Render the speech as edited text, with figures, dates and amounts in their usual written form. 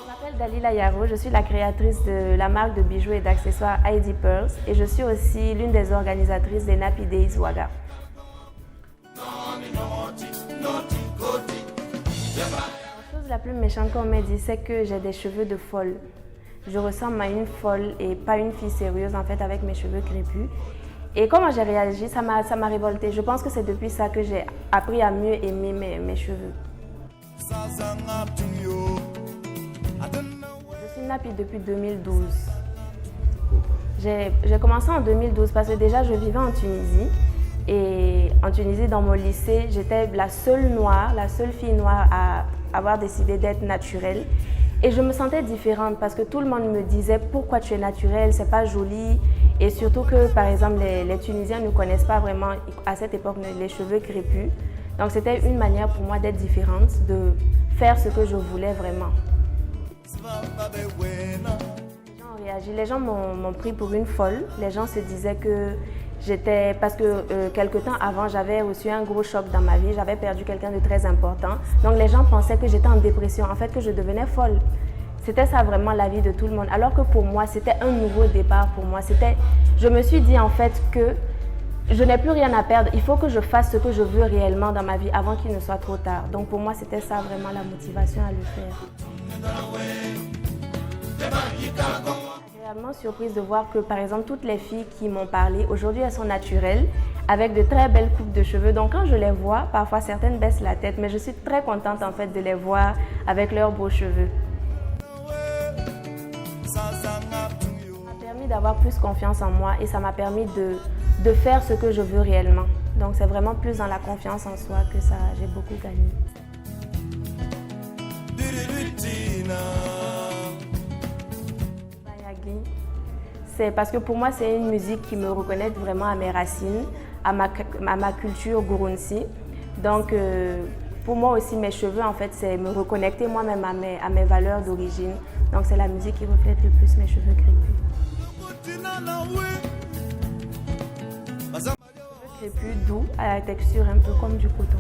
m'appelle Dalila Yaro, je suis la créatrice de la marque de bijoux et d'accessoires ID Pearls et je suis aussi l'une des organisatrices des Nappy Days Ouaga. La chose la plus méchante qu'on m'a dit, c'est que j'ai des cheveux de folle. Je ressemble à une folle et pas une fille sérieuse en fait avec mes cheveux crépus. Et comment j'ai réagi, ça m'a révoltée. Je pense que c'est depuis ça que j'ai appris à mieux aimer mes cheveux. Je suis nappy depuis 2012. J'ai commencé en 2012 parce que déjà je vivais en Tunisie. Et en Tunisie, dans mon lycée, j'étais la seule noire, la seule fille noire à avoir décidé d'être naturelle. Et je me sentais différente parce que tout le monde me disait pourquoi tu es naturelle, c'est pas joli. Et surtout que, par exemple, les Tunisiens ne connaissent pas vraiment, à cette époque, les cheveux crépus. Donc c'était une manière pour moi d'être différente, de faire ce que je voulais vraiment. Les gens ont réagi, les gens m'ont pris pour une folle. Les gens se disaient que j'étais... Parce que quelque temps avant, j'avais reçu un gros choc dans ma vie. J'avais perdu quelqu'un de très important. Donc les gens pensaient que j'étais en dépression, en fait que je devenais folle. C'était ça vraiment la vie de tout le monde. Alors que pour moi, c'était un nouveau départ pour moi. Je me suis dit en fait que je n'ai plus rien à perdre. Il faut que je fasse ce que je veux réellement dans ma vie avant qu'il ne soit trop tard. Donc pour moi, c'était ça vraiment la motivation à le faire. Je suis réellement surprise de voir que par exemple, toutes les filles qui m'ont parlé, aujourd'hui elles sont naturelles, avec de très belles coupes de cheveux. Donc quand je les vois, parfois certaines baissent la tête, mais je suis très contente en fait de les voir avec leurs beaux cheveux. Ça m'a permis d'avoir plus confiance en moi et ça m'a permis de faire ce que je veux réellement. Donc c'est vraiment plus dans la confiance en soi que ça, j'ai beaucoup gagné. C'est parce que pour moi c'est une musique qui me reconnaît vraiment à mes racines, à ma culture Gurunsi. Donc pour moi aussi mes cheveux en fait c'est me reconnecter moi-même à mes valeurs d'origine. Donc c'est la musique qui reflète le plus mes cheveux crépus. Cheveux crépus doux à la texture un peu comme du coton.